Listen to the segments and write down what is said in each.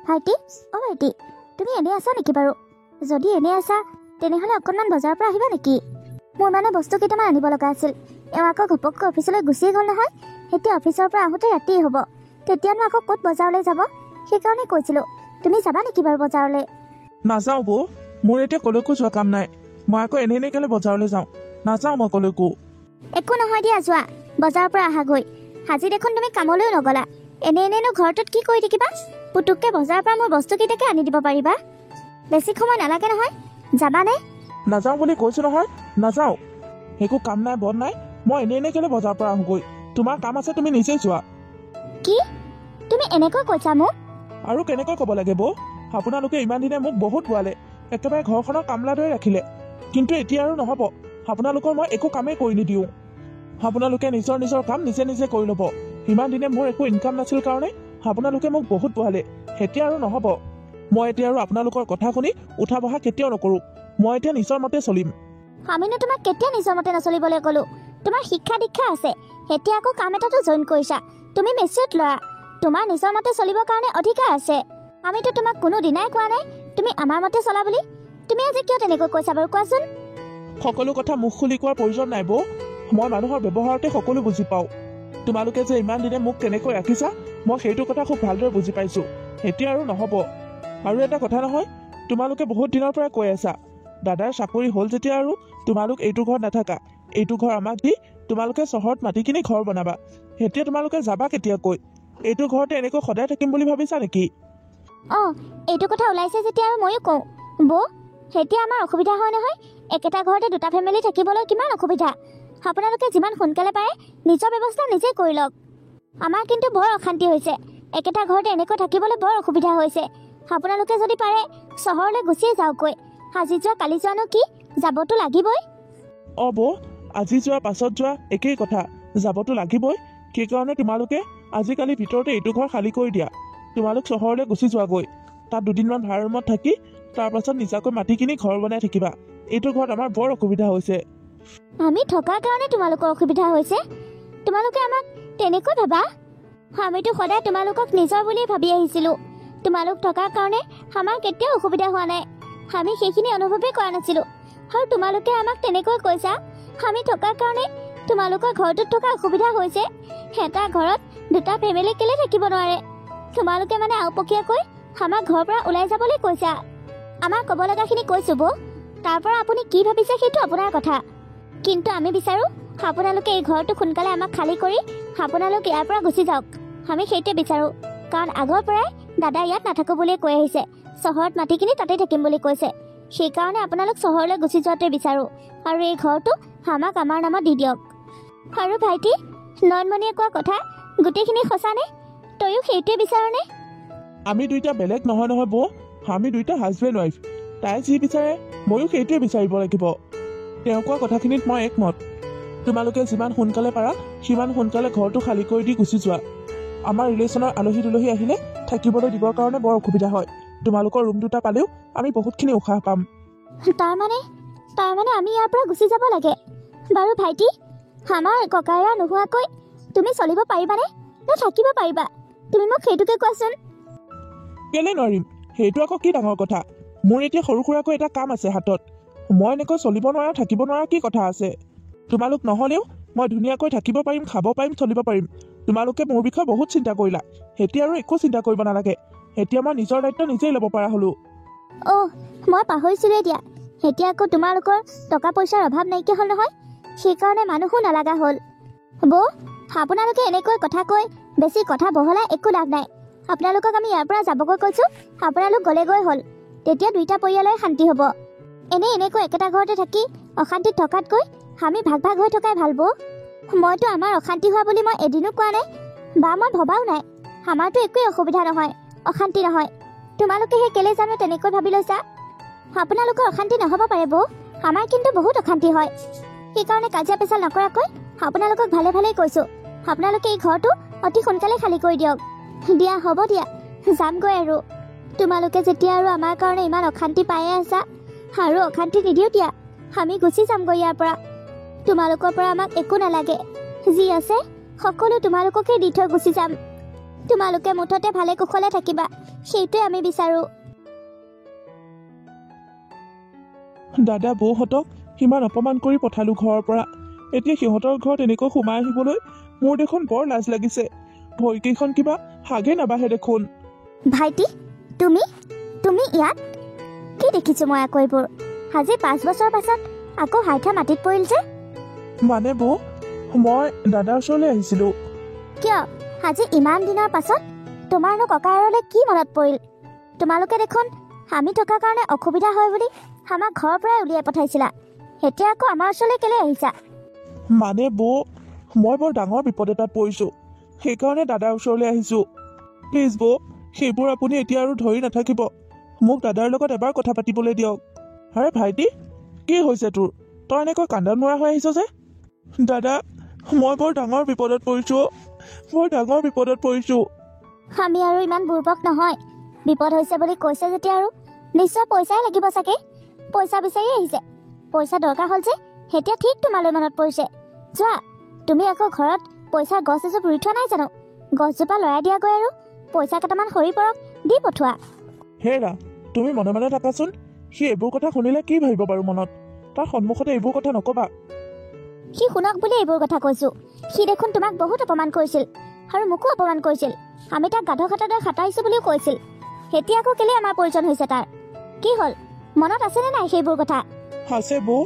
ভাইটি অ ভাইটি তুমি এনে আছা নেকি বাৰু যদি এনে আছা তেনেহলে অকণমান বজাৰৰ পৰা আহিবা নেকি মোৰ মানে বস্তু কেইটামান আনিব লগা আছিল এওঁ আকৌ ঘপককৈ অফিচলৈ গুচি গ'ল নহয় এতিয়া অফিচৰ পৰা আহোঁতে ৰাতি হ'ব তেতিয়ানো আকৌ ক'ত বজাৰলৈ যাব সেইকাৰণে কৈছিলোঁ তুমি যাবা নেকি বাৰু বজাৰলৈ নাযাওঁ বৌ মোৰ এতিয়া কলৈকো যোৱা কাম নাই মই আকৌ এনেই কেলে বজাৰলৈ যাওঁ নাযাওঁ মই কলৈকো একো নহয় দিয়া যোৱা বজাৰৰ পৰা আহাগৈ আজি দেখোন তুমি কামলৈও নগলা এনেনো ঘৰটোত কি কৰি থাকিবা পুতুককে বজাৰৰ পৰা মোৰ বস্তুকেইটাকে আনি দিব পাৰিবা বেছি সময় নালাগে নহয় যাবানে নাযাওঁ বুলি কৈছো নহয় নাযাওঁ একো কাম নাই বন নাই মই এনেই কেলে বজাৰৰ পৰা আহোগৈ তোমাৰ কাম আছে তুমি নিজে যোৱা কি তুমি এনেকৈ কৈছা মোক আৰু কেনেকৈ ক'ব লাগে বৌ আপোনালোকে ইমান দিনে মোক বহুত বোৱালে একেবাৰে ঘৰখনৰ কামলা দৰে ৰাখিলে কিন্তু এতিয়া আৰু নহ'ব আপোনালোকৰ মই একো কামেই কৰি নিদিওঁ আপোনালোকে নিজৰ কাম নিজে নিজে কৰি ল'ব ইমান দিনে মোৰ একো ইনকাম নাছিল কাৰণে আপোনালোকে মোক বহুত বোৱালে এতিয়া আৰু নহ'ব মই এতিয়া আৰু আপোনালোকৰ কথা শুনি উঠা বহা কেতিয়াও নকৰোঁ মই এতিয়া নিজৰ মতে চলিম আমিনো তোমাক কেতিয়া নিজৰ মতে নচলিবলৈ ক'লো তোমাৰ শিক্ষা দীক্ষা আছে এতিয়া আকৌ কাম এটাতো জইন কৰিছা তুমি মেচিউৰ্ড ল'ৰা তোমাৰ নিজৰ মতে চলিবৰ কাৰণে অধিকাৰ আছে আমিতো তোমাক কোনো দিনাই কোৱা নাই তুমি আমাৰ মতে চলা বুলি তুমি আজি কিয় তেনেকৈ কৈছা বাৰু কোৱাচোন সকলো কথা মুখ খুলি কোৱাৰ প্ৰয়োজন নাই বৌ মই মানুহৰ ব্যৱহাৰতে সকলো বুজি পাওঁ তোমালোকে যে ইমান দিনে মোক কেনেকৈ ৰাখিছা মই সেইটো কথা খুব ভালদৰে বুজি পাইছোঁ এতিয়া আৰু নহ'ব আৰু এটা কথা নহয় তোমালোকে বহুত দিনৰ পৰা কৈ আছা দাদাৰ চাকৰি হ'ল যেতিয়া আৰু তোমালোক এইটো ঘৰত নাথাকা এইটো ঘৰ আমাক দি তোমালোকে চহৰত মাতি কিনি ঘৰ বনাবা এতিয়া তোমালোকে যাবা কেতিয়াকৈ এইটো ঘৰতে এনেকৈ সদায় থাকিম বুলি ভাবিছা নেকি এইটো কথা ওলাইছে যেতিয়া আৰু ময়ো কওঁ বৌ এতিয়া আমাৰ অসুবিধা হয় নহয় একেটা ঘৰতে দুটা ফেমিলি থাকিবলৈ কিমান অসুবিধা আপোনালোকে যিমান সোনকালে পাৰে নিজৰ ব্যৱস্থা নিজে কৰি লওক আমাৰ কিন্তু বৰ অশান্তি হৈছে একেটা ঘৰতে এনেকৈ থাকিবলৈ বৰ অসুবিধা হৈছে আপোনালোকে যদি পাৰে চহৰলৈ গুচিয়ে যাওকগৈ আজি যোৱা কালি যোৱানো কি যাবতো লাগিবই বৌ আজি যোৱা পাছত যোৱা একেই কথা যাবতো লাগিবই সেইকাৰণে তোমালোকে আজিকালি ভিতৰতে এইটো ঘৰ খালী কৰি দিয়া তোমালোক চহৰলৈ গুচি যোৱাগৈ তাত দুদিনমান ভাড়া ৰুমত থাকি তাৰপাছত নিজাকৈ মাটি কিনি ঘৰ বনাই থাকিবা এইটো ঘৰত আমাৰ বৰ অসুবিধা হৈছে আমি থকাৰ কাৰণে তোমালোকৰ অসুবিধা হৈছে তোমালোকে আমাক তেনেকৈ ভাবা আমিতো সদায় তোমালোকক নিজৰ বুলিয়ে ভাবি আহিছিলোঁ তোমালোক থকাৰ কাৰণে আমাৰ কেতিয়াও অসুবিধা হোৱা নাই আমি সেইখিনি অনুভৱেই কৰা নাছিলোঁ আৰু তোমালোকে আমাক তেনেকৈ কৈছা আমি থকাৰ কাৰণে তোমালোকৰ ঘৰটোত থকা অসুবিধা হৈছে এটা ঘৰত দুটা ফেমিলি কেলে থাকিব নোৱাৰে তোমালোকে মানে আওপকীয়াকৈ আমাক ঘৰৰ পৰা ওলাই যাবলৈ কৈছা আমাৰ ক'ব লগাখিনি কৈছোঁ বৌ তাৰ পৰা আপুনি কি ভাবিছে সেইটো আপোনাৰ কথা কিন্তু আমি বিচাৰোঁ আপোনালোকে এই ঘৰটো সোনকালে আমাক খালী কৰি আপোনালোক ইয়াৰ পৰা গুচি যাওক আমি সেইটোৱে বিচাৰোঁ কাৰণ আগৰ পৰাই দাদা ইয়াত নাথাকোঁ বুলিয়ে কৈ আহিছে চহৰত মাটি কিনি তাতে থাকিম বুলি কৈছে সেইকাৰণে আপোনালোক চহৰলৈ গুচি যোৱাটোৱে বিচাৰোঁ আৰু এই ঘৰটো আমাক আমাৰ নামত দি দিয়ক আৰু ভাইটি নয়নমণিয়ে কোৱা কথা গোটেইখিনি সঁচানে তয়ো সেইটোৱে বিচাৰনে আমি দুইটা বেলেগ নহয় বৌ আমি দুইটা হাজবেণ্ড ৱাইফ তাই যি বিচাৰে ময়ো সেইটোৱে বিচাৰিব লাগিব তেওঁ কোৱা কথাখিনিত মই একমত তোমালোকে যিমান সোনকালে পাৰা সিমান সোনকালে ঘৰটো খালী কৰি দি গুচি যোৱা আমাৰ ৰিলেশ্যনৰ আলহী দুলহী আহিলে থাকিবলৈ দিবৰ কাৰণে বৰ অসুবিধা হয় তোমালোকৰ ৰুম দুটা পালেও আমি বহুতখিনি উশাহ পাম তাৰমানে আমি ইয়াৰ পৰা গুচি যাব লাগে বাৰু ভাইটি আমাৰ ককাইৰা নোহোৱাকৈ তুমি চলিব পাৰিবানে নে থাকিব পাৰিবা তুমি মোক সেইটোকে কোৱাচোন কেলে নোৱাৰিম সেইটো আকৌ কি ডাঙৰ কথা মোৰ এতিয়া সৰু সুৰাকৈ এটা কাম আছে হাতত মই এনেকৈ চলিব নোৱাৰা থাকিব নোৱাৰা কি কথা আছে তোমালোক নহ'লেও মই ধুনীয়াকৈ থাকিব পাৰিম খাব পাৰিম চলিব পাৰিম তোমালোকে মোৰ বিষয়ে বহুত চিন্তা কৰিলা এতিয়া আৰু একো চিন্তা কৰিব নালাগে এতিয়া মই নিজৰ দায়িত্ব নিজেই ল'ব পৰা হ'লো মই পাহৰিছিলোৱে দিয়া এতিয়া আকৌ তোমালোকৰ টকা পইচাৰ অভাৱ নাইকিয়া হ'ল নহয় সেইকাৰণে মানুহো নালাগা হ'ল বৌ আপোনালোকে এনেকৈ কথা কৈ বেছি কথা বহলাই একো লাভ নাই আপোনালোকক আমি ইয়াৰ পৰা যাবগৈ কৈছোঁ আপোনালোক গ'লেগৈ হ'ল তেতিয়া দুইটা পৰিয়ালৰে শান্তি হ'ব এনেকৈ একেটা ঘৰতে থাকি অশান্তিত থকাতকৈ আমি ভাগ ভাগ হৈ থকাই ভাল বৌ মইতো আমাৰ অশান্তি হোৱা বুলি মই এদিনো কোৱা নাই বা মই ভবাও নাই আমাৰতো একোৱেই অসুবিধা নহয় অশান্তি নহয় তোমালোকে সেই কেলে জানো তেনেকৈ ভাবি লৈছা আপোনালোকৰ অশান্তি নহ'ব পাৰে বৌ আমাৰ কিন্তু বহুত অশান্তি হয় সেইকাৰণে কাজিয়া পেচাল নকৰাকৈ আপোনালোকক ভালে ভালেই কৈছোঁ আপোনালোকে এই ঘৰটো অতি সোনকালে খালী কৰি দিয়ক দিয়া হ'ব দিয়া যামগৈ আৰু তোমালোকে যেতিয়া আৰু আমাৰ কাৰণে ইমান অশান্তি পায়ে আছা আৰু অশান্তি নিদিও দিয়া আমি গুচি যামগৈ ইয়াৰ পৰা তোমালোকৰ পৰা আমাক একো নালাগে যি আছে সকলো তোমালোককে দি থৈ গুচি যাম তোমালোকে মুঠতে ভালে কুশলে থাকিবা সেইটোৱে আমি বিচাৰো। দাদা বৌহঁতক সিমান অপমান কৰি পঠালো ঘৰৰ পৰা। এতিয়া সিহঁতৰ ঘৰত এনেকৈ সোমাই আহিবলৈ মোৰ দেখোন বৰ লাজ লাগিছে। ভৰিকেইখন কিবা হাগে নাবাঢ়ে দেখোন। ভাইটি, তুমি তুমি ইয়াত? কি দেখিছো মই আকৌ এইবোৰ? আজি 5 বছৰ পাছত আকৌ হাইঠা মাটিত পৰিল যে? মানে বৌ, মই দাদাৰ ওচৰলৈ আহিছিলো। কিয় আজি ইমান দিনৰ পাছত তোমাৰনো ককাইৰলৈ কি মনত পৰিল? তোমালোকে দেখোন আমি থকাৰ কাৰণে অসুবিধা হয় বুলি আমাক ঘৰৰ পৰাই উলিয়াই পঠাইছিলা। এতিয়া আকৌ আমাৰ ওচৰলৈ কেলৈ আহিছা? মানে বৌ, মই বৰ ডাঙৰ বিপদ এটাত পৰিছো, সেইকাৰণে দাদাৰ ওচৰলৈ আহিছো। প্লিজ বৌ, সেইবোৰ আপুনি এতিয়া আৰু ধৰি নাথাকিব। মোক দাদাৰ লগত এবাৰ কথা পাতিবলৈ দিয়ক। আৰে ভাইটি, কি হৈছে তোৰ? তই এনেকৈ কান্দন মৰা হৈ আহিছ যে? দাদা, মই বৰ ডাঙৰ বিপদত পৰিছো, বৰ ডাঙৰ বিপদত পৰিছো। আমি আৰু ইমান বুৰ্বক নহয়। বিপদ হৈছে বুলি কৈছে যেতিয়া আৰু নিশ্চয় পইচাই লাগিব চাগে। পইচা বিচাৰি আহিছে। পইচা দৰকাৰ হ'ল যে এতিয়া ঠিক তোমালৈ মনত পৰিছে। যোৱা, তুমি আকৌ ঘৰত পইচাৰ গছ এজোপ ৰুই থোৱা নাই জানো? গছজোপা লৰাই দিয়াগৈ আৰু পইচা কেইটামান সৰি পৰক দি পঠোৱা। হেৰা, তুমি মনে মনে থাকাচোন। সি এইবোৰ কথা শুনিলে কি ভাবিব বাৰু মনত? তাৰ সন্মুখতে এইবোৰ কথা নকবা। সি শুনক বুলি এইবোৰ কথা কৈছো। সি দেখোন তোমাক বহুত অপমান কৰিছিল আৰু মোকো অপমান কৰিছিল। আমি তাক গাধ খাটাদৰে খাটাইছো বুলিও কৈছিল। এতিয়া আকৌ কেলে আমাৰ প্ৰয়োজন হৈছে তাৰ? কি হ'ল, মনত আছেনে নাই সেইবোৰ কথা? আছে বৌ,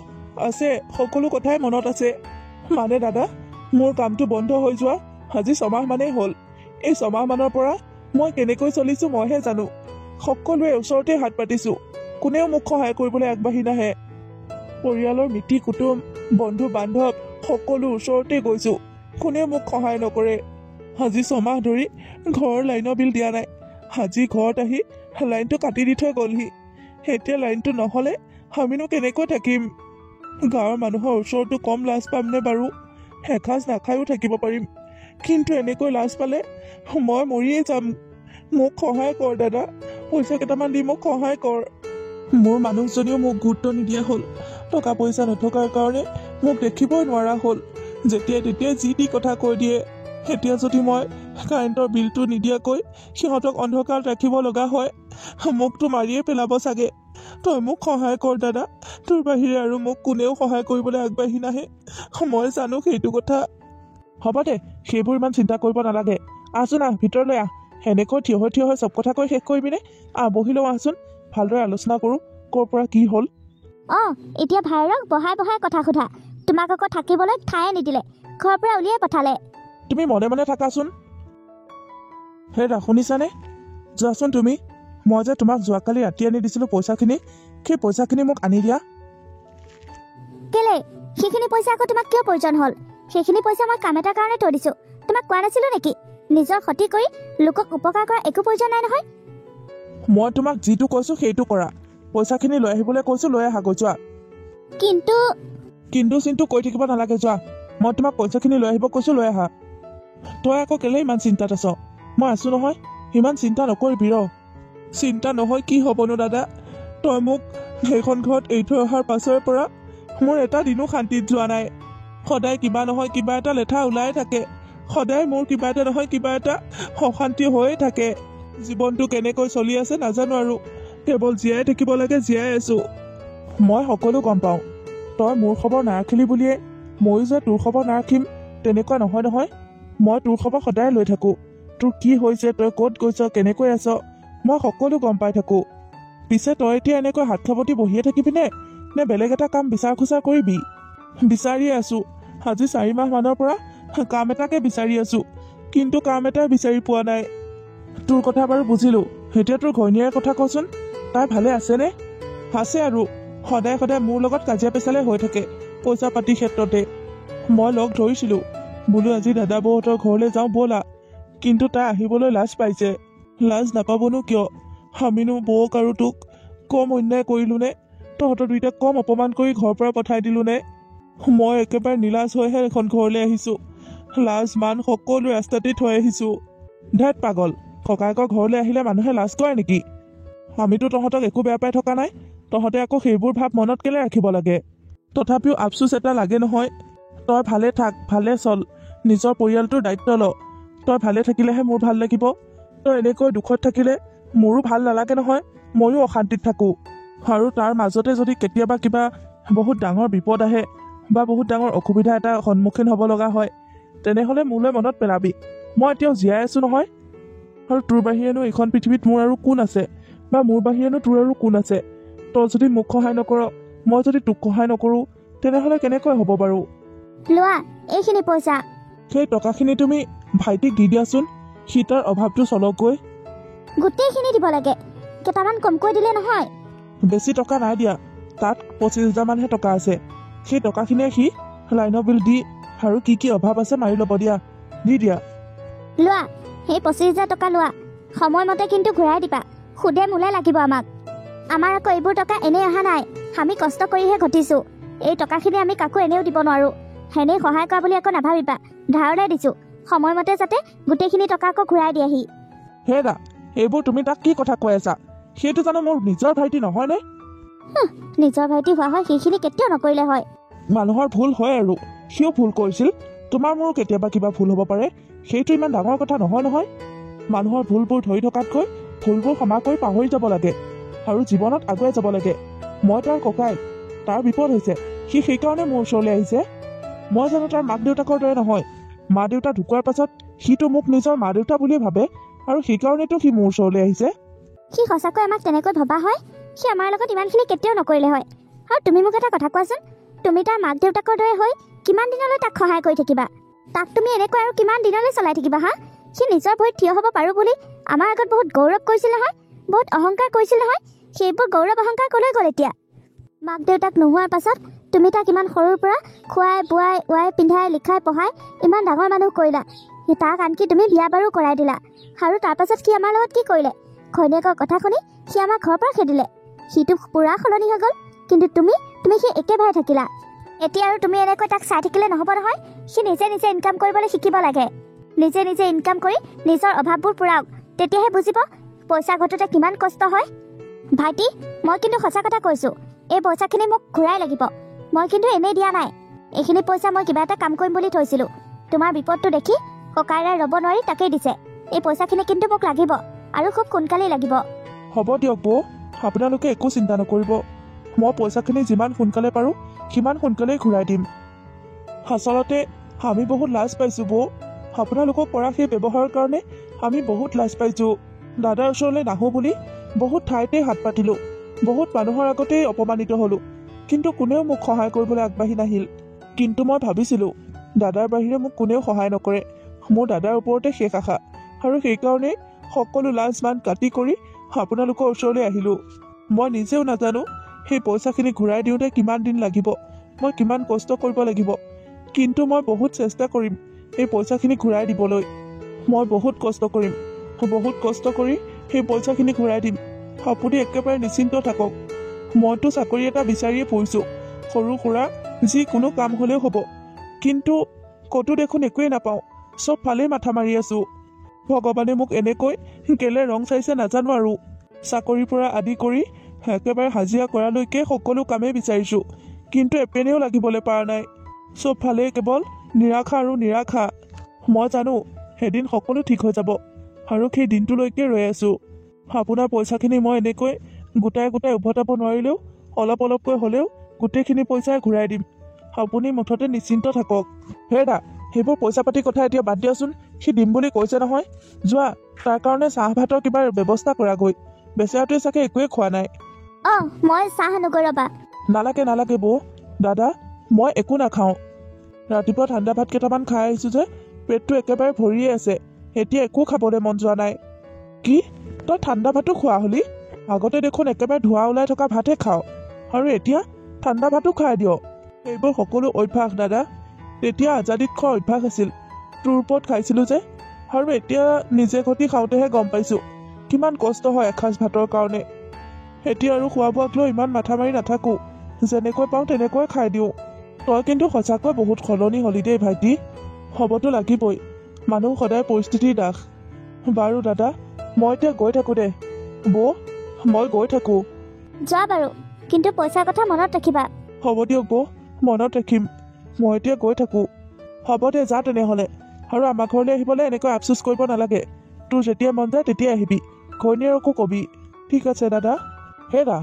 আছে, সকলো কথাই মনত আছে। মানে দাদা, মোৰ কামটো বন্ধ হৈ যোৱা আজি 6 মাহ মানেই হ'ল। এই 6 মাহ মানৰ পৰা মই কেনেকৈ চলিছো মইহে জানো। সকলোৱে ওচৰতে হাত পাতিছো, কোনেও মোক সহায় কৰিবলৈ আগবাঢ়ি নাহে। পৰিয়ালৰ মিতি কুটুম, বন্ধু বান্ধৱ সকলো ওচৰতে গৈছো, কোনেও মোক সহায় নকৰে। আজি 6 মাহ ধৰি ঘৰৰ লাইনৰ বিল দিয়া নাই। আজি ঘৰত আহি লাইনটো কাটি দি থৈ গ'লহি। এতিয়া লাইনটো নহ'লে আমিনো কেনেকৈ থাকিম? গাঁৱৰ মানুহৰ ওচৰতো কম লাজ পামনে বাৰু? এসাঁজ নাখায়ো থাকিব পাৰিম, কিন্তু এনেকৈ লাজ পালে মই মৰিয়ে যাম। মোক সহায় কৰ দাদা, পইচা কেইটামান দি মোক সহায় কৰ। মোৰ মানুহজনীও মোক গুৰুত্ব নিদিয়া হ'ল। টকা পইচা নথকাৰ কাৰণে মোক দেখিবই নোৱাৰা হ'ল। যেতিয়াই তেতিয়াই যি টি কথা কৈ দিয়ে। এতিয়া যদি মই কাৰেণ্টৰ বিলটো নিদিয়াকৈ সিহঁতক অন্ধকাৰত ৰাখিব লগা হয়, মোকতো মাৰিয়ে পেলাব চাগে। তই মোক সহায় কৰ দাদা, তোৰ বাহিৰে আৰু মোক কোনেও সহায় কৰিবলৈ আগবাঢ়ি নাহে। মই জানো সেইটো কথা। হ'ব দে, সেইবোৰ ইমান চিন্তা কৰিব নালাগে। আহচোন, আহ ভিতৰলৈ আহ। সেনেকৈ থিয় হৈ চব কথা কৈ শেষ কৰিবিনে? বহি লওঁ আহচোন, ভালদৰে আলোচনা কৰোঁ ক'ৰ পৰা কি হ'ল। এতিয়া ভাইৰক বহাই বহাই কথা সোধা। তোমাক আকৌ থাকিবলৈ ঠায়ে নিদিলে, ঘৰৰ পৰা উলিয়াই পঠালে। তুমি মনে মনে থাকাচোন। হেৰা, শুনিছানে? যোৱাচোন তুমি। মই যে তোমাক যোৱাকালি ৰাতি আনি দিছিলো পইচাখিনি, সেই পইচাখিনি মোক আনি দিয়া। কেলে? সেইখিনি পইচা আকৌ তোমাক কিয় প্ৰয়োজন হ'ল? সেইখিনি পইচা মই কাম এটাৰ কাৰণে থৈ দিছো। তোমাক কোৱা নাছিলো নেকি? নিজৰ ক্ষতি কৰি লোকক উপকাৰ কৰা একো প্ৰয়োজন নাই নহয়। মই তোমাক যিটো কৈছো সেইটো কৰা। পইচাখিনি লৈ আহিবলৈ কৈছো, লৈ আহাগৈ যোৱা। কিন্তু চিন্তু কৈ থাকিব নালাগে, যোৱা। মই তোমাক পইচাখিনি লৈ আহিব কৈছো, লৈ আহা। তই আকৌ কেলে ইমান চিন্তাত আছ? মই আছো নহয়, ইমান চিন্তা নকৰিবি। চিন্তা নহয় কি হ'বনো দাদা? তই মোক সেইখন ঘৰত এৰি থৈ অহাৰ পাছৰ পৰা মোৰ এটা দিনো শান্তিত যোৱা নাই। সদায় কিবা নহয় কিবা এটা লেঠা ওলাই থাকে। সদায় মোৰ কিবা এটা নহয় কিবা এটা অশান্তি হৈয়ে থাকে। জীৱনটো কেনেকৈ চলি আছে নাজানো আৰু, কেৱল জীয়াই থাকিব লাগে, জীয়াই আছো। মই সকলো গম পাওঁ। তই মোৰ খবৰ নাৰাখিলি বুলিয়ে ময়ো যে তোৰ খবৰ নাৰাখিম তেনেকুৱা নহয় নহয়। মই তোৰ খবৰ সদায় লৈ থাকো। তোৰ কি হৈছে, তই ক'ত গৈছ, কেনেকৈ আছ, মই সকলো গম পাই থাকো। পিছে তই এতিয়া এনেকৈ হাত খাপতি বহিয়ে থাকিবিনে, নে বেলেগ এটা কাম বিচাৰ খোচাৰ কৰিবি? বিচাৰিয়ে আছো। আজি 4 মাহ মানৰ পৰা কাম এটাকে বিচাৰি আছো, কিন্তু কাম এটা বিচাৰি পোৱা নাই। তোৰ কথা বাৰু বুজিলো। এতিয়া তোৰ ঘৈণীয়েৰ কথা কচোন, তাই ভালে আছেনে? আছে আৰু, সদায় সদায় মোৰ লগত কাজিয়া পেচালে হৈ থাকে পইচা পাতি ক্ষেত্ৰতে। মই লগ ধৰিছিলো, বোলো আজি দাদা বৌহঁতৰ ঘৰলৈ যাওঁ ব'লা, কিন্তু তাই আহিবলৈ লাজ পাইছে। লাজ নাপাবনো কিয়? আমিনো বৌক আৰু তোক কম অন্যায় কৰিলোনে? তহঁতৰ দুইটাক কম অপমান কৰি ঘৰৰ পৰা পঠাই দিলোনে? মই একেবাৰে নিলাজ হৈহে এখন ঘৰলৈ আহিছো। লাজ মান সকলো ৰাস্তাতে থৈ আহিছো। ধেত পাগল, ককায়েকৰ ঘৰলৈ আহিলে মানুহে লাজ কৰে নেকি? আমিতো তহঁতক একো বেয়া পাই থকা নাই, তহঁতে আকৌ সেইবোৰ ভাৱ মনত কেলে ৰাখিব লাগে? তথাপিও আফচোচ এটা লাগে নহয়। তই ভালে থাক, ভালে চল, নিজৰ পৰিয়ালটোৰ দায়িত্ব ল। তই ভালে থাকিলেহে মোৰ ভাল লাগিব। তই এনেকৈ দুখত থাকিলে মোৰো ভাল নালাগে নহয়, ময়ো অশান্তিত থাকোঁ। আৰু তাৰ মাজতে যদি কেতিয়াবা কিবা বহুত ডাঙৰ বিপদ আহে বা বহুত ডাঙৰ অসুবিধা এটা সন্মুখীন হ'ব লগা হয়, তেনেহ'লে মোলৈ মনত পেলাবি। মই এতিয়াও জীয়াই আছোঁ নহয়। আৰু তোৰ বাহিৰেনো এইখন পৃথিৱীত মোৰ আৰু কোন আছে, বা মোৰ বাহিৰেনো তোৰ আৰু কোন আছে? তই যদি মোক সহায় নকৰ, মই যদি তোক সহায় নকৰোঁ, তেনেহ'লে কেনেকৈ হ'ব বাৰু? লোৱা এইখিনি পইচা। সেই টকাখিনি তুমি ভাইটিক দি দিয়াচোন, সি তাৰ অভাৱটো চলকগৈ। গোটেইখিনি দিব লাগে, কেইটামান কমকৈ দিলে নহয়। বেছি টকা নাই দিয়া, তাত 25,000 মানহে টকা আছে। সেই টকাখিনিয়ে সি লাইনৰ বিল দি আৰু কি কি অভাৱ আছে মাৰি ল'ব দিয়া, দি দিয়া। লোৱা সেই 25,000 টকা লোৱা, সময়মতে কিন্তু ঘূৰাই দিবা, সুদে মূলে লাগিব আমাক। আমাৰ আকৌ এইবোৰ টকা এনেই অহা নাই, আমি কষ্ট কৰিহে ঘটিছোঁ। এই টকাখিনি আমি কাকো এনেও দিব নোৱাৰোঁ, সেনেই সহায় কৰা বুলি আকৌ নাভাবিবা। ধাৰলৈ দিছোঁ, সময়মতে যাতে গোটেইখিনি টকা আকৌ ঘূৰাই দিয়েহি। হেৰা, এইবোৰ তুমি তাক কি কথা কৈ আছা? সেইটো জানো মোৰ নিজৰ ভাইটি নহয়নে? নিজৰ ভাইটি হোৱা হয় সেইখিনি কেতিয়াও নকৰিলে হয়। মানুহৰ ভুল হয় আৰু সিও ভুল কৰিছিল। তোমাৰ মোৰো কেতিয়াবা কিবা ভুল হ'ব পাৰে, সেইটো ইমান ডাঙৰ কথা নহয় নহয়। মানুহৰ ভুলবোৰ ধৰি থকাতকৈ ভুলবোৰ ক্ষমা কৰি পাহৰি যাব লাগে আৰু জীৱনত আগুৱাই যাব লাগে। মই তাৰ ককাই, তাৰ বিপদ হৈছে, সি সেইকাৰণে মোৰ ওচৰলৈ আহিছে। মই জানো তাৰ মাক দেউতাকৰ দৰে নহয়। মা দেউতা ঢুকোৱাৰ পাছত সিটো মোক নিজৰ মা দেউতা বুলিয়ে ভাবে, আৰু সেইকাৰণেতো সি মোৰ ওচৰলৈ আহিছে। সি সঁচাকৈ আমাক তেনেকৈ ভবা হয়, সি আমাৰ লগত ইমানখিনি কেতিয়াও নকৰিলে হয়। আৰু তুমি মোক এটা কথা কোৱাচোন, তুমি তাৰ মাক দেউতাকৰ দৰে হৈ কিমান দিনলৈ তাক সহায় কৰি থাকিবা? তাক তুমি এনেকৈ আৰু কিমান দিনলৈ চলাই থাকিবা হা? সি নিজৰ ভৰিত থিয় হ'ব পাৰোঁ বুলি আমাৰ আগত বহুত গৌৰৱ কৰিছিল নহয়, বহুত অহংকাৰ কৰিছিল নহয়। সেইবোৰ গৌৰৱ অহংকাৰ ক'লৈ গ'ল এতিয়া? মাক দেউতাক নোহোৱাৰ পাছত তুমি তাক ইমান সৰুৰ পৰা খুৱাই বোৱাই ওৱাই পিন্ধাই লিখাই পঢ়াই ইমান ডাঙৰ মানুহ কৰিলা। তাক আনকি তুমি বিয়া বাৰু কৰাই দিলা, আৰু তাৰ পাছত সি আমাৰ লগত কি কৰিলে? ঘৈণীয়েকৰ কথা শুনি সি আমাক ঘৰৰ পৰা খেদিলে। সিটো পুৰা সলনি হৈ গ'ল, কিন্তু তুমি সি একেবাৰে থাকিলা। এতিয়া আৰু তুমি এনেকৈ তাক চাই থাকিলে নহ'ব নহয়। সি নিজে নিজে ইনকাম কৰিবলৈ শিকিব লাগে, নিজে নিজে ইনকাম কৰি নিজৰ অভাৱবোৰ পূৰাওক, তেতিয়াহে বুজিব পইচা ঘটোতে কিমান কষ্ট হয়। ভাইটি, মই কিন্তু সঁচা কথা কৈছোঁ, এই পইচাখিনি মোক ঘূৰাই লাগিব। মই কিন্তু এনেই দিয়া নাই, এইখিনি পইচা মই কিবা এটা কাম কৰিম বুলি থৈছিলোঁ। তোমাৰ বিপদটো দেখি ককাইৰাই ৰ'ব নোৱাৰি তাকেই দিছে। এই পইচাখিনি কিন্তু মোক লাগিব, আৰু খুব সোনকালেই লাগিব। হ'ব দিয়ক বৌ, আপোনালোকে একো চিন্তা নকৰিব। মই পইচাখিনি যিমান সোনকালে পাৰোঁ সিমান সোনকালেই ঘূৰাই দিম। আচলতে আমি বহুত লাজ পাইছোঁ বৌ, আপোনালোকক কৰা সেই ব্যৱহাৰৰ কাৰণে আমি বহুত লাজ পাইছোঁ। দাদাৰ ওচৰলৈ নাহোঁ বুলি বহুত ঠাইতে হাত পাতিলোঁ, বহুত মানুহৰ আগতেই অপমানিত হ'লোঁ, কিন্তু কোনেও মোক সহায় কৰিবলৈ আগবাঢ়ি নাহিল। কিন্তু মই ভাবিছিলোঁ দাদাৰ বাহিৰে মোক কোনেও সহায় নকৰে, মোৰ দাদাৰ ওপৰতে শেষ আশা, আৰু সেইকাৰণেই সকলো লাজ মান কাটি কৰি আপোনালোকৰ ওচৰলৈ আহিলোঁ। মই নিজেও নাজানো সেই পইচাখিনি ঘূৰাই দিওঁতে কিমান দিন লাগিব, মই কিমান কষ্ট কৰিব লাগিব, কিন্তু মই বহুত চেষ্টা কৰিম এই পইচাখিনি ঘূৰাই দিবলৈ। মই বহুত কষ্ট কৰিম, বহুত কষ্ট কৰি সেই পইচাখিনি ঘূৰাই দিম। আপুনি একেবাৰে নিশ্চিন্ত থাকক। মইতো চাকৰি এটা বিচাৰিয়ে ফুৰিছোঁ, সৰু সুৰা যিকোনো কাম হ'লেও হ'ব, কিন্তু ক'তো দেখোন একোৱেই নাপাওঁ। চব ফালেই মাথা মাৰি আছোঁ। ভগৱানে মোক এনেকৈ কেলে ৰং চাইছে নাজানো আৰু। চাকৰিৰ পৰা আদি কৰি একেবাৰে হাজিৰা কৰালৈকে সকলো কামেই বিচাৰিছোঁ, কিন্তু এপেনেও লাগিবলৈ পৰা নাই। চব ফালেই কেৱল নিৰাশা আৰু নিৰাশা। মই জানো এদিন সকলো ঠিক হৈ যাব, আৰু সেই দিনটোলৈকে ৰৈ আছোঁ। আপোনাৰ পইচাখিনি মই এনেকৈ গোটাই গোটাই উভতাব নোৱাৰিলেও অলপ অলপকৈ হ'লেও গোটেইখিনি পইচাই ঘূৰাই দিম। আপুনি মুঠতে নিশ্চিন্ত থাকক। হেৰা, সেইবোৰ পইচা পাতিৰ কথা এতিয়া বাদ দিয়াচোন। সি দিম বুলি কৈছে নহয়, যোৱা তাৰ কাৰণে চাহ ভাতৰ কিবা ব্যৱস্থা কৰাগৈ। বেচেৰাটোৱে চাগে একোৱেই খোৱা নাই। মই চাহ আনোগৈ ৰ'বা। নালাগে নালাগে বৌ, দাদা মই একো নাখাওঁ। ৰাতিপুৱা ঠাণ্ডা ভাত কেইটামান খাই আহিছোঁ যে পেটটো একেবাৰে ভৰিয়ে আছে, এতিয়া একো খাবলৈ মন যোৱা নাই। কি, তই ঠাণ্ডা ভাতো খোৱা হলি? আগতে দেখোন একেবাৰে ধোঁৱা ওলাই থকা ভাতহে খাওঁ, আৰু এতিয়া ঠাণ্ডা ভাতো খাই দিয়। এইবোৰ সকলো অভ্যাস দাদা, তেতিয়া আজাদিত খোৱা অভ্যাস আছিল। তোৰ ওপৰত খাইছিলোঁ যে, আৰু এতিয়া নিজে ঘটি খাওঁতেহে গম পাইছোঁ কিমান কষ্ট হয় এসাঁজ ভাতৰ কাৰণে। এতিয়া আৰু খোৱা বোৱাক লৈ ইমান মাথা মাৰি নাথাকোঁ, যেনেকৈ পাওঁ তেনেকৈ খাই দিওঁ। তই কিন্তু সঁচাকৈ বহুত সলনি হলি দেই ভাইটি। হ'বতো লাগিবই, মানুহ সদায় পৰিস্থিতিৰ দাস। বাৰু দাদা, মই এতিয়া গৈ থাকোঁ দে। বৌ, মই গৈ থাকোঁ। যোৱা বাৰু, কিন্তু পইচাৰ কথা মনত ৰাখিবা। হ'ব দিয়ক বৌ, মনত ৰাখিম। মই এতিয়া গৈ থাকোঁ। হ'ব দে, যা তেনেহ'লে। আৰু আমাৰ ঘৰলৈ আহিবলৈ এনেকৈ আফচোচ কৰিব নালাগে। তোৰ যেতিয়া মন যায় তেতিয়াই আহিবি, ঘৈণীয়েৰকো কবি। ঠিক আছে দাদা। হেৰা,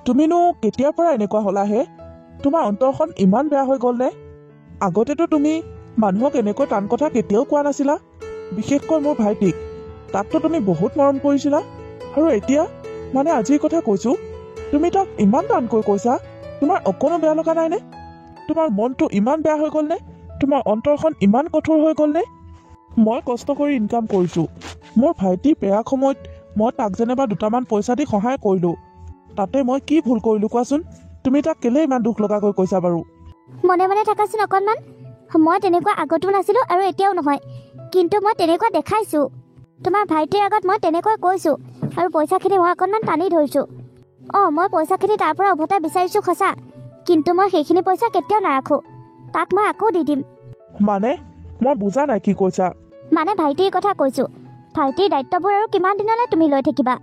তুমিনো কেতিয়াৰ পৰা এনেকুৱা হ'লা হে? তোমাৰ অন্তৰখন ইমান বেয়া হৈ গ'লনে? আগতেতো তুমি মানুহক এনেকৈ টান কথা কেতিয়াও কোৱা নাছিলা, বিশেষকৈ মোৰ ভাইটিক। তাকতো তুমি বহুত মৰম কৰিছিলা, আৰু এতিয়া মানে আজিৰ কথা কৈছো, তুমি তাক ইমান টানকৈ কৈছা। তোমাৰ অকণো বেয়া লগা নাইনে? তোমাৰ মনটো ইমান বেয়া হৈ গ'লনে? তোমাৰ অন্তৰখন ইমান কঠোৰ হৈ গ'লনে? মই কষ্ট কৰি ইনকাম কৰিছোঁ। মোৰ ভাইটি বেয়া সময়ত মই তাক যেনিবা দুটামান পইচা দি সহায় কৰিলোঁ। তাতে মই কি ভুল কৰিলোঁ কোৱাচোন? তুমি তাক কেলে ইমান দুখ লগাকৈ কৈছা বাৰু? মনে মনে থাকাচোন অকণমান। মই তেনেকুৱা আগতো নাছিলোঁ আৰু এতিয়াও নহয়, কিন্তু মই তেনেকুৱা দেখাইছোঁ। তোমাৰ ভাইটিৰ আগত মই তেনেকৈ কৈছোঁ, আৰু পইচাখিনি মই অকণমান টানি ধৰিছোঁ। মই পইচাখিনি তাৰ পৰা উভতাই বিচাৰিছোঁ সঁচা, কিন্তু মই সেইখিনি পইচা কেতিয়াও নাৰাখোঁ। তাক মই আকৌ দি দিম। মানে মই বুজা নাই কি কৈছা। মানে ভাইটিৰ কথা কৈছোঁ। ভাইটিৰ দায়িত্ববোৰ আৰু কিমান দিনলৈ তুমি লৈ থাকিবা?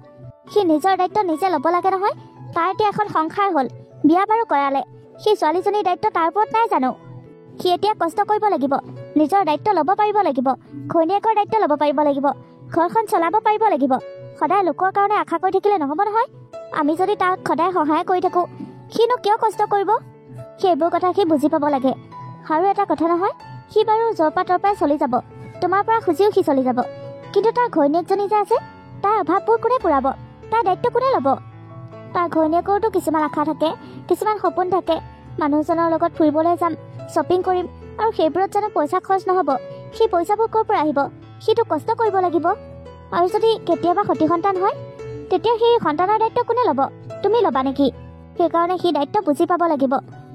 সি নিজৰ দায়িত্ব নিজে ল'ব লাগে নহয়। তাৰ এতিয়া এখন সংসাৰ হ'ল, বিয়া বাৰু কৰালে। সেই ছোৱালীজনীৰ দায়িত্ব তাৰ ওপৰত নাই জানো? সি এতিয়া কষ্ট কৰিব লাগিব, নিজৰ দায়িত্ব ল'ব পাৰিব লাগিব, ঘৈণীয়েকৰ দায়িত্ব ল'ব পাৰিব লাগিব, ঘৰখন চলাব পাৰিব লাগিব। সদায় লোকৰ কাৰণে আশা কৰি থাকিলে নহ'ব নহয়। আমি যদি তাক সদায় সহায় কৰি থাকোঁ, সিনো কিয় কষ্ট কৰিব? সেইবোৰ কথা সি বুজি পাব লাগে। আৰু এটা কথা নহয়, সি বাৰু য'ৰ পৰাই চলি যাব, তোমাৰ পৰা খুজিও সি চলি যাব। কিন্তু তাৰ ঘৈণীয়েকজনী যে আছে, তাৰ অভাৱবোৰ কোনে পূৰাব? তাৰ দায়িত্ব কোনে ল'ব? তাৰ ঘৈণীয়েকৰতো কিছুমান আশা থাকে, কিছুমান সপোন থাকে। মানুহজনৰ লগত ফুৰিবলৈ যাম, শ্বপিং কৰিম, আৰু সেইবোৰত জানো পইচা খৰচ নহ'ব? সেই পইচাবোৰ ক'ৰ পৰা আহিব? সিটো কষ্ট কৰিব লাগিব। আৰু যদি কেতিয়াবা সতি সন্তান হয়, তেতিয়া সেই সন্তানৰ দায়িত্ব কোনে ল'ব? তুমি ল'বা নেকি? সেইকাৰণে সি দায়িত্ব বুজি পাব লাগিব।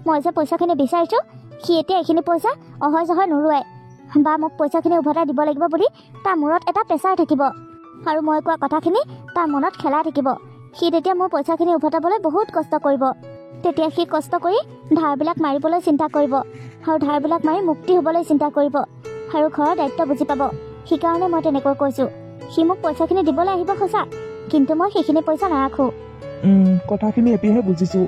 মই যে পইচাখিনি বিচাৰিছোঁ, সি এতিয়া এইখিনি পইচা অহয় জহয় নোৰোৱাই, বা মোক পইচাখিনি উভতাই দিব লাগিব বুলি তাৰ মূৰত এটা প্ৰেছাৰ থাকিব, আৰু মই কোৱা কথাখিনি তাৰ মনত খেলাই থাকিব। সি তেতিয়া মোৰ পইচাখিনি উভতাবলৈ বহুত কষ্ট কৰিব। তেতিয়া সি কষ্ট কৰি ধাৰবিলাক মাৰিবলৈ চিন্তা কৰিব, আৰু ধাৰবিলাক মাৰি মুক্তি হ'বলৈ চিন্তা কৰিব, আৰু ঘৰৰ দায়িত্ব বুজি পাব। সেইকাৰণে মই তেনেকৈ কৈছোঁ। সি মোক পইচাখিনি দিবলৈ আহিব সঁচা, কিন্তু মই সেইখিনি পইচা নাৰাখোঁ। কথাখিনি এতিয়াহে বুজিছোঁ।